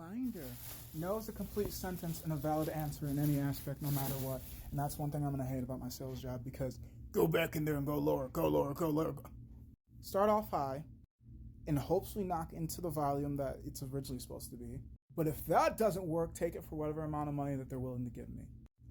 reminder. No is a complete sentence and a valid answer in any aspect, no matter what. And that's one thing I'm going to hate about my sales job, because go back in there and go lower, go lower, go lower. Start off high and hopefully knock into the volume that it's originally supposed to be. But if that doesn't work, take it for whatever amount of money that they're willing to give me.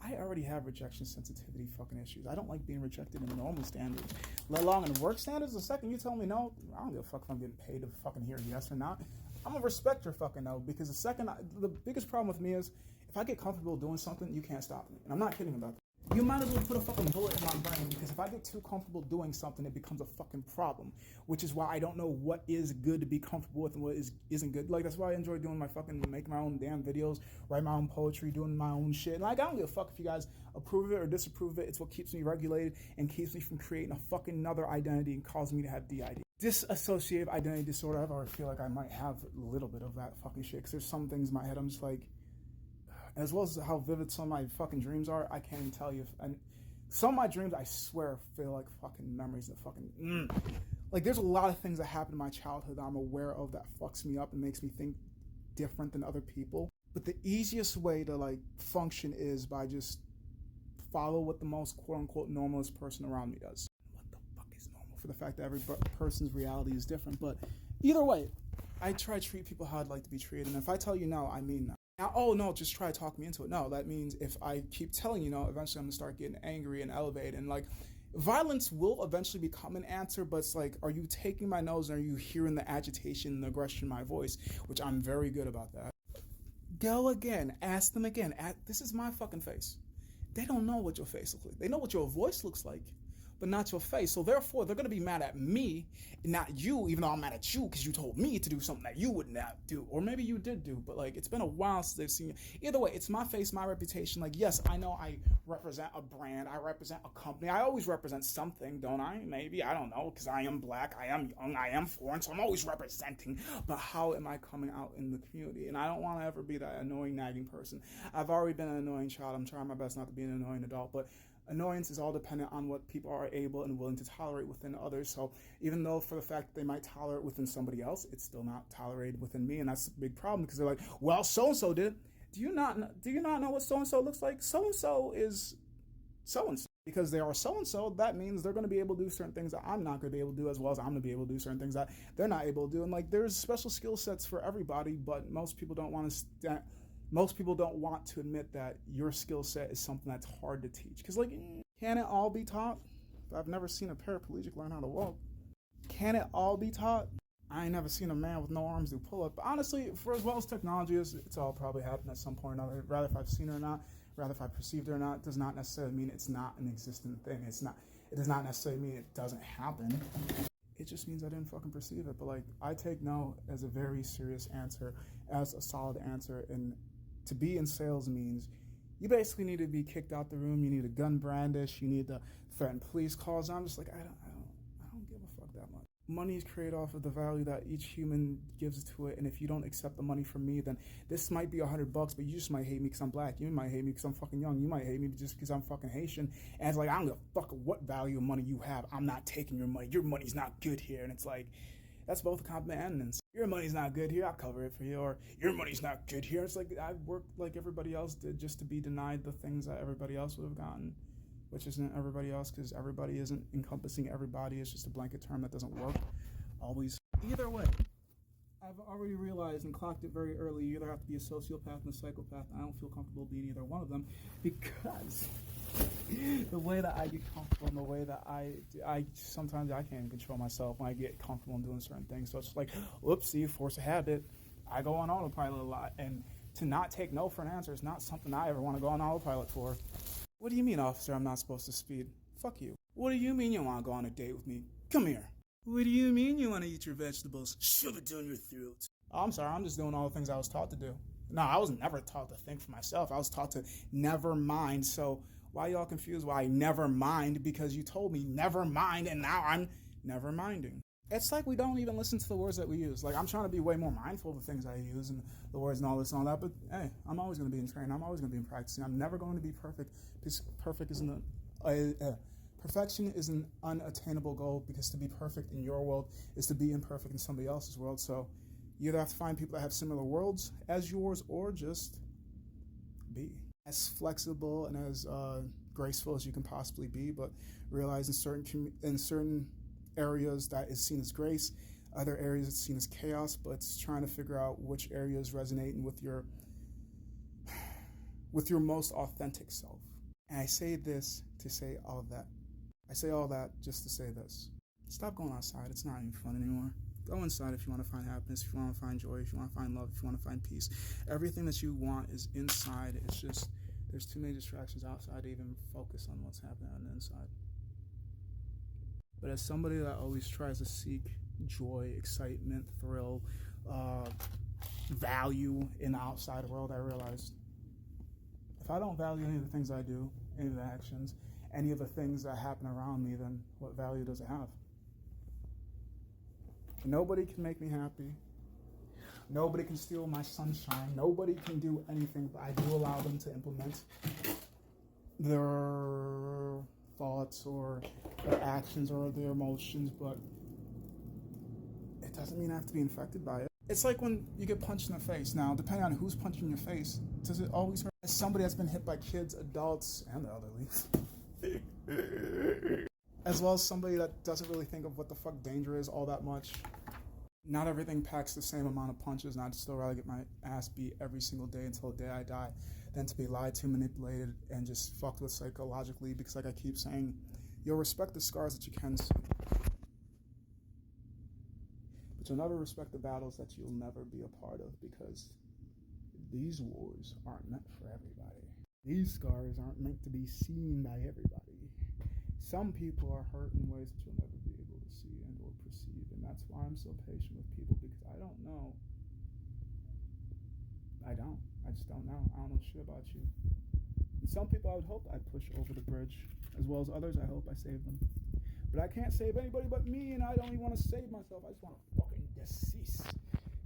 I already have rejection sensitivity fucking issues. I don't like being rejected in normal standards, let alone in work standards. The second you tell me no, I don't give a fuck if I'm getting paid to fucking hear yes or not. I'm gonna respect your fucking no, because the biggest problem with me is if I get comfortable doing something, you can't stop me. And I'm not kidding about that. You might as well put a fucking bullet in my brain, because if I get too comfortable doing something, it becomes a fucking problem, which is why I don't know what is good to be comfortable with and what isn't good. Like, that's why I enjoy doing my fucking, making my own damn videos, write my own poetry, doing my own shit. And like, I don't give a fuck if you guys approve of it or disapprove of it. It's what keeps me regulated and keeps me from creating a fucking another identity and causing me to have DID. Dissociative identity disorder, I already feel like I might have a little bit of that fucking shit, because there's some things in my head I'm just like, as well as how vivid some of my fucking dreams are, I can't even tell you. Some of my dreams, I swear, feel like fucking memories that fucking... Like, there's a lot of things that happened in my childhood that I'm aware of that fucks me up and makes me think different than other people. But the easiest way to, like, function is by just follow what the most quote-unquote normalist person around me does. What the fuck is normal? For the fact that every person's reality is different. But either way, I try to treat people how I'd like to be treated. And if I tell you no, I mean no. Now, oh no, just try to talk me into it. No, that means if I keep telling you no, eventually I'm gonna start getting angry and elevated. And like, violence will eventually become an answer, but it's like, are you taking my nose and are you hearing the agitation and the aggression in my voice? Which I'm very good about that. Go again, ask them again. This is my fucking face. They don't know what your face looks like. They know what your voice looks like, but not your face. So therefore, they're going to be mad at me and not you, even though I'm mad at you because you told me to do something that you would not do. Or maybe you did do, but like, it's been a while since they've seen you. Either way, it's my face, my reputation. Like, yes, I know I represent a brand. I represent a company. I always represent something, don't I? Maybe, I don't know, because I am black, I am young, I am foreign, so I'm always representing. But how am I coming out in the community? And I don't want to ever be that annoying, nagging person. I've already been an annoying child. I'm trying my best not to be an annoying adult, but annoyance is all dependent on what people are able and willing to tolerate within others. So even though for the fact that they might tolerate within somebody else, it's still not tolerated within me. And that's a big problem, because they're like, well, so-and-so did it. Do you not know what so-and-so looks like? So-and-so is so-and-so. Because they are so-and-so, that means they're going to be able to do certain things that I'm not going to be able to do, as well as I'm going to be able to do certain things that they're not able to do. And like, there's special skill sets for everybody, but most people don't want to admit that your skill set is something that's hard to teach. Because, like, can it all be taught? I've never seen a paraplegic learn how to walk. Can it all be taught? I ain't never seen a man with no arms do pull-up. But honestly, for as well as technology is, it's all probably happened at some point or another. Rather if I've seen it or not, rather if I perceived it or not, does not necessarily mean it's not an existent thing. It does not necessarily mean it doesn't happen. It just means I didn't fucking perceive it. But like, I take no as a very serious answer, as a solid answer. And to be in sales means you basically need to be kicked out the room. You need a gun brandish. You need to threaten police calls. And I'm just like, I don't give a fuck that much. Money is created off of the value that each human gives to it. And if you don't accept the money from me, then this might be $100, but you just might hate me because I'm black. You might hate me because I'm fucking young. You might hate me just because I'm fucking Haitian. And it's like, I don't give a fuck what value of money you have. I'm not taking your money. Your money's not good here. And it's like, that's both a compliment and an insult. Your money's not good here, I'll cover it for you. Or your money's not good here. It's like, I've worked like everybody else did just to be denied the things that everybody else would have gotten, which isn't everybody else, because everybody isn't encompassing everybody. It's just a blanket term that doesn't work always. Either way, I've already realized and clocked it very early. You either have to be a sociopath and a psychopath. I don't feel comfortable being either one of them, because the way that I get comfortable and the way that I sometimes I can't even control myself when I get comfortable in doing certain things. So it's just like, whoopsie, force a habit. I go on autopilot a lot, and to not take no for an answer is not something I ever want to go on autopilot for. What do you mean, officer, I'm not supposed to speed? Fuck you. What do you mean you want to go on a date with me? Come here. What do you mean you want to eat your vegetables? Shove it down your throat. Oh, I'm sorry, I'm just doing all the things I was taught to do. No, I was never taught to think for myself. I was taught to never mind. So why y'all confused why I never mind? Because you told me never mind, and now I'm never minding. It's like we don't even listen to the words that we use. Like, I'm trying to be way more mindful of the things I use and the words and all this and all that, but hey, I'm always going to be in training. I'm always going to be in practicing. I'm never going to be perfect, because perfection is an unattainable goal, because to be perfect in your world is to be imperfect in somebody else's world. So You either have to find people that have similar worlds as yours, or just be as flexible and as graceful as you can possibly be, but realize in certain areas that is seen as grace, other areas it's seen as chaos, but it's trying to figure out which areas resonating with your most authentic self. And I say this to say all that. I say all that just to say this. Stop going outside. It's not even fun anymore. Go inside if you want to find happiness, if you want to find joy, if you want to find love, if you want to find peace. Everything that you want is inside. It's just there's too many distractions outside to even focus on what's happening on the inside. But as somebody that always tries to seek joy, excitement, thrill, value in the outside world, I realized if I don't value any of the things I do, any of the actions, any of the things that happen around me, then what value does it have? Nobody can make me happy. Nobody can steal my sunshine. Nobody can do anything, but I do allow them to implement their thoughts or their actions or their emotions, but it doesn't mean I have to be infected by it. It's like when you get punched in the face. Now, depending on who's punching your face, does it always hurt? As somebody that's been hit by kids, adults, and the elderly, as well as somebody that doesn't really think of what the fuck danger is all that much. Not everything packs the same amount of punches, and I'd still rather get my ass beat every single day until the day I die than to be lied to, manipulated, and just fucked with psychologically, because like I keep saying, you'll respect the scars that you can see, but you'll never respect the battles that you'll never be a part of, because these wars aren't meant for everybody. These scars aren't meant to be seen by everybody. Some people are hurt in ways that you'll never be able to see and or perceive, and that's why I'm so patient with people, because I don't know. I just don't know. I don't know shit about you. And some people I would hope I push over the bridge, as well as others I hope I save them. But I can't save anybody but me, and I don't even want to save myself. I just want to fucking decease.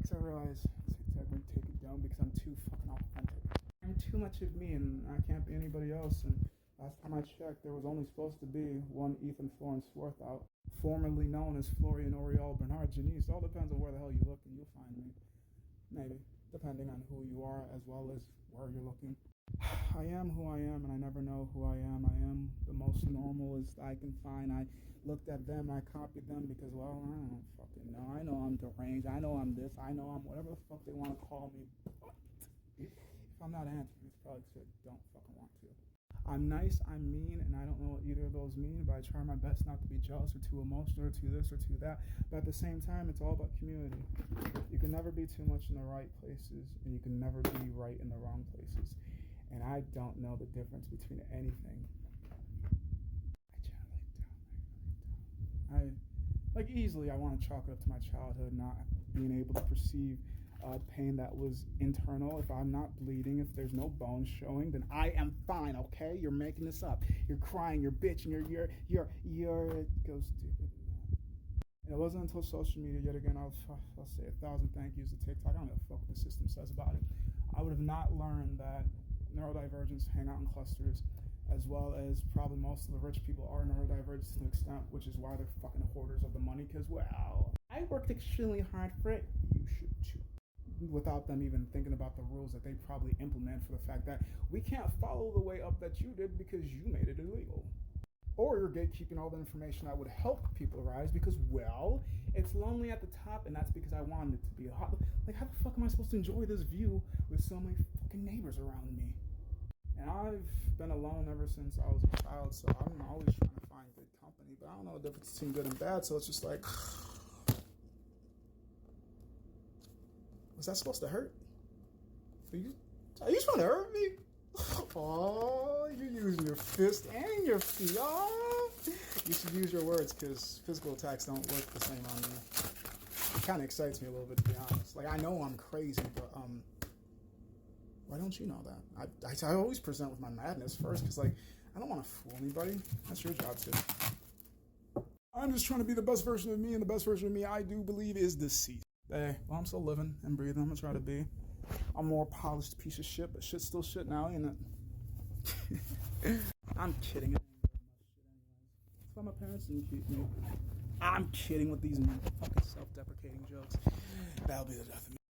Because I realize TikTok would take it down because I'm too fucking authentic. I'm too much of me, and I can't be anybody else. And last time I checked, there was only supposed to be one Ethan Florence Swarthout, formerly known as Florian Oriol Bernard Janice. It all depends on where the hell you look, and you'll find me. Maybe, depending on who you are as well as where you're looking. I am who I am, and I never know who I am. I am the most normalist I can find. I looked at them, I copied them because, well, I don't fucking know. I know I'm deranged. I know I'm this. I know I'm whatever the fuck they want to call me. If I'm not answering, it's probably because I don't fucking want to. I'm nice, I'm mean, and I don't know what either of those mean, but I try my best not to be jealous or too emotional or too this or too that. But at the same time, it's all about community. You can never be too much in the right places, and you can never be right in the wrong places. And I don't know the difference between anything. I generally don't. Like, easily, I want to chalk it up to my childhood, not being able to perceive pain that was internal. If I'm not bleeding, if there's no bones showing, then I am fine, okay? You're making this up. You're crying, you're bitching, you're it goes stupid. And it wasn't until social media, yet again, I'll say 1,000 thank yous to TikTok. I don't know what the system says about it. I would have not learned that neurodivergents hang out in clusters, as well as probably most of the rich people are neurodivergent to an extent, which is why they're fucking hoarders of the money, because, well, I worked extremely hard for it. You should too. Without them even thinking about the rules that they probably implement for the fact that we can't follow the way up that you did because you made it illegal. Or you're gatekeeping all the information that would help people rise because, well, it's lonely at the top, and that's because I wanted it to be hot. Like, how the fuck am I supposed to enjoy this view with so many fucking neighbors around me? And I've been alone ever since I was a child, so I'm always trying to find good company, but I don't know the difference between good and bad, so it's just like, was that supposed to hurt? Are you trying to hurt me? Oh, you're using your fist and your feet. Oh, you should use your words, because physical attacks don't work the same on me. It kind of excites me a little bit, to be honest. Like, I know I'm crazy, but why don't you know that? I always present with my madness first, because, like, I don't want to fool anybody. That's your job too. I'm just trying to be the best version of me, and the best version of me I do believe is deceased. Hey, well, I'm still living and breathing. I'm gonna try to be. I'm a more polished piece of shit, but shit's still shit now, ain't it? I'm kidding. That's why my parents didn't keep me. I'm kidding with these fucking self-deprecating jokes. That'll be the death of me.